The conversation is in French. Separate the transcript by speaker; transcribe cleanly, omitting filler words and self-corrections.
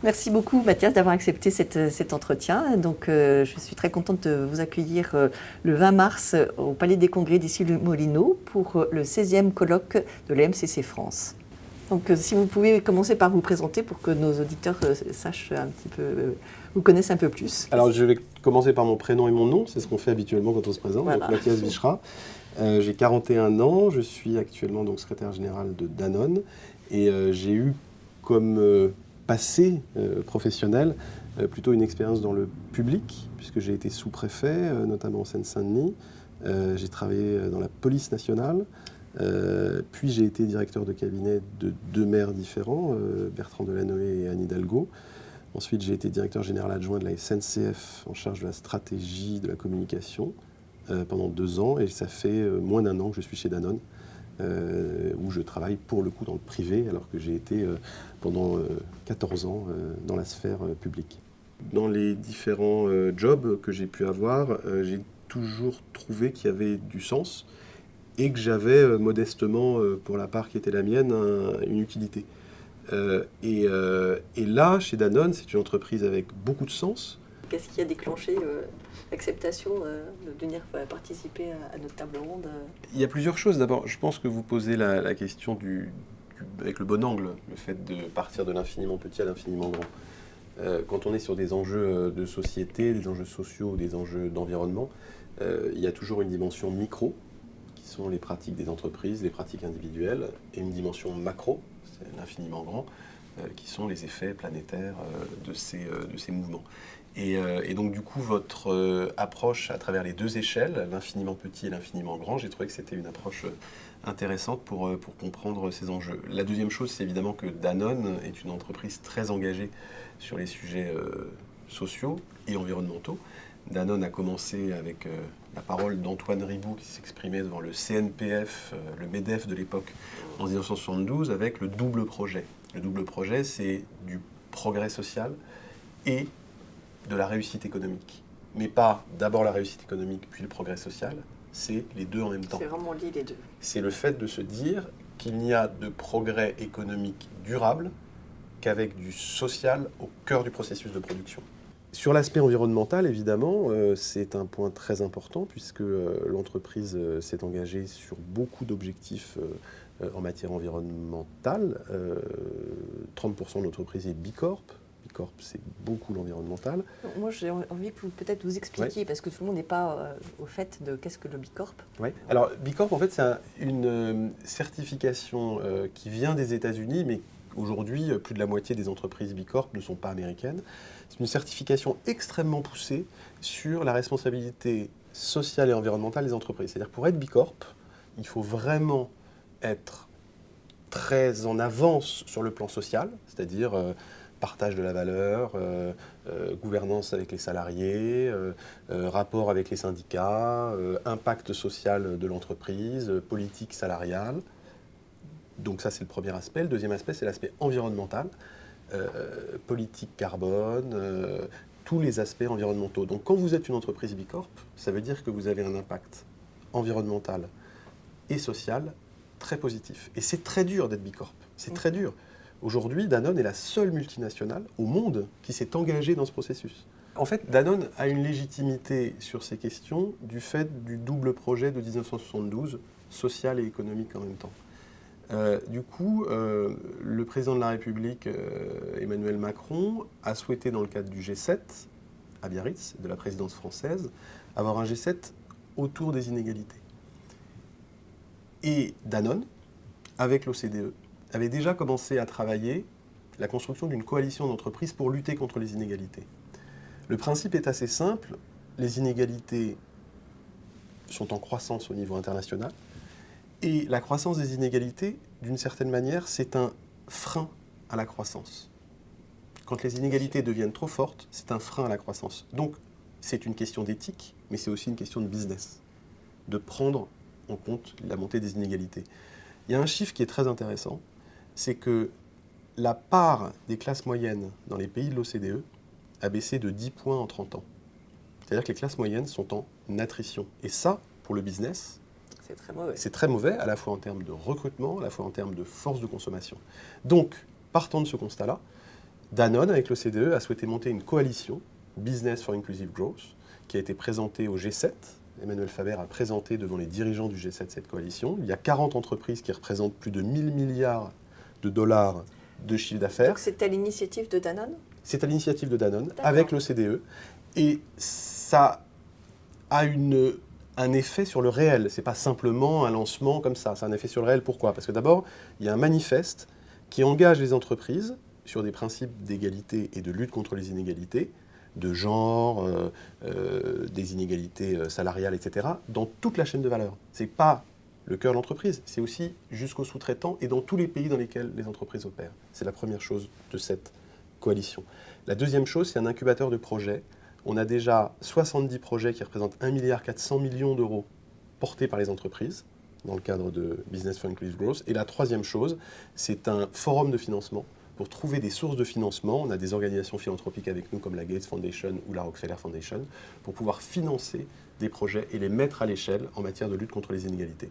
Speaker 1: Merci beaucoup Mathias d'avoir accepté cet entretien. Donc, je suis très contente de vous accueillir le 20 mars au Palais des Congrès d'Issy-les-Moulineaux pour le 16e colloque de la MCC France. Donc, si vous pouvez commencer par vous présenter pour que nos auditeurs sachent un petit peu, vous connaissent un peu plus.
Speaker 2: Alors, je vais commencer par mon prénom et mon nom, c'est ce qu'on fait habituellement quand on se présente.
Speaker 1: Voilà.
Speaker 2: Donc, Mathias Wichra, j'ai 41 ans, je suis actuellement donc secrétaire général de Danone et j'ai eu comme passé professionnel plutôt une expérience dans le public, puisque j'ai été sous-préfet, notamment en Seine-Saint-Denis. J'ai travaillé dans la police nationale, puis j'ai été directeur de cabinet de 2 maires différents, Bertrand Delanoë et Anne Hidalgo. Ensuite, j'ai été directeur général adjoint de la SNCF en charge de la stratégie de la communication pendant 2 ans, et ça fait moins d'1 an que je suis chez Danone. Où je travaille pour le coup dans le privé, alors que j'ai été pendant 14 ans dans la sphère publique. Dans les différents jobs que j'ai pu avoir, j'ai toujours trouvé qu'il y avait du sens et que j'avais modestement, pour la part qui était la mienne, une utilité. Et là, chez Danone, c'est une entreprise avec beaucoup de sens.
Speaker 1: Qu'est-ce qui a déclenché l'acceptation de venir participer à notre table ronde?
Speaker 2: Il y a plusieurs choses. D'abord, je pense que vous posez la question avec le bon angle, le fait de partir de l'infiniment petit à l'infiniment grand. Quand on est sur des enjeux de société, des enjeux sociaux, des enjeux d'environnement, il y a toujours une dimension micro, qui sont les pratiques des entreprises, les pratiques individuelles, et une dimension macro, c'est l'infiniment grand, qui sont les effets planétaires de ces mouvements. Et donc du coup, votre approche à travers les 2 échelles, l'infiniment petit et l'infiniment grand, j'ai trouvé que c'était une approche intéressante pour comprendre ces enjeux. La deuxième chose, c'est évidemment que Danone est une entreprise très engagée sur les sujets sociaux et environnementaux. Danone a commencé avec la parole d'Antoine Riboud qui s'exprimait devant le CNPF, le MEDEF de l'époque, en 1972, avec le double projet. Le double projet, c'est du progrès social et de la réussite économique. Mais pas d'abord la réussite économique, puis le progrès social, c'est les 2 en même temps.
Speaker 1: C'est vraiment lié les 2.
Speaker 2: C'est le fait de se dire qu'il n'y a de progrès économique durable qu'avec du social au cœur du processus de production. Sur l'aspect environnemental, évidemment, c'est un point très important puisque l'entreprise s'est engagée sur beaucoup d'objectifs en matière environnementale. 30% de l'entreprise est Bicorp. Bicorp, c'est beaucoup l'environnemental.
Speaker 1: Moi, j'ai envie que vous peut-être vous expliquiez, parce que tout le monde n'est pas au fait de qu'est-ce que le Bicorp.
Speaker 2: Oui. Alors, Bicorp, en fait, c'est une certification qui vient des États-Unis, mais aujourd'hui, plus de la moitié des entreprises Bicorp ne sont pas américaines. C'est une certification extrêmement poussée sur la responsabilité sociale et environnementale des entreprises. C'est-à-dire, pour être Bicorp, il faut vraiment être très en avance sur le plan social, c'est-à-dire partage de la valeur, gouvernance avec les salariés, rapport avec les syndicats, impact social de l'entreprise, politique salariale. Donc ça, c'est le premier aspect. Le deuxième aspect, c'est l'aspect environnemental, politique carbone, tous les aspects environnementaux. Donc quand vous êtes une entreprise Bicorp, ça veut dire que vous avez un impact environnemental et social très positif. Et c'est très dur d'être Bicorp, c'est très dur. Aujourd'hui, Danone est la seule multinationale au monde qui s'est engagée dans ce processus. En fait, Danone a une légitimité sur ces questions du fait du double projet de 1972, social et économique en même temps. Du coup, le président de la République, Emmanuel Macron, a souhaité, dans le cadre du G7, à Biarritz, de la présidence française, avoir un G7 autour des inégalités. Et Danone, avec l'OCDE, avait déjà commencé à travailler la construction d'une coalition d'entreprises pour lutter contre les inégalités. Le principe est assez simple, les inégalités sont en croissance au niveau international, et la croissance des inégalités, d'une certaine manière, c'est un frein à la croissance. Quand les inégalités deviennent trop fortes, c'est un frein à la croissance. Donc, c'est une question d'éthique, mais c'est aussi une question de business, de prendre en compte la montée des inégalités. Il y a un chiffre qui est très intéressant, c'est que la part des classes moyennes dans les pays de l'OCDE a baissé de 10 points en 30 ans. C'est-à-dire que les classes moyennes sont en attrition. Et ça, pour le business,
Speaker 1: c'est très mauvais.
Speaker 2: C'est très mauvais, à la fois en termes de recrutement, à la fois en termes de force de consommation. Donc, partant de ce constat-là, Danone, avec l'OCDE, a souhaité monter une coalition, Business for Inclusive Growth, qui a été présentée au G7. Emmanuel Faber a présenté devant les dirigeants du G7 cette coalition. Il y a 40 entreprises qui représentent plus de 1000 milliards de dollars de chiffre d'affaires.
Speaker 1: Donc c'est à l'initiative de Danone ?
Speaker 2: C'est à l'initiative de Danone, avec l'OCDE. Et ça a un effet sur le réel. Ce n'est pas simplement un lancement comme ça. C'est un effet sur le réel. Pourquoi ? Parce que d'abord, il y a un manifeste qui engage les entreprises sur des principes d'égalité et de lutte contre les inégalités, de genre, des inégalités salariales, etc., dans toute la chaîne de valeur. Ce n'est pas le cœur de l'entreprise, c'est aussi jusqu'aux sous-traitants et dans tous les pays dans lesquels les entreprises opèrent. C'est la première chose de cette coalition. La deuxième chose, c'est un incubateur de projets. On a déjà 70 projets qui représentent 1,4 milliard d'euros portés par les entreprises dans le cadre de Business for Inclusive Growth. Et la troisième chose, c'est un forum de financement pour trouver des sources de financement. On a des organisations philanthropiques avec nous comme la Gates Foundation ou la Rockefeller Foundation pour pouvoir financer des projets et les mettre à l'échelle en matière de lutte contre les inégalités.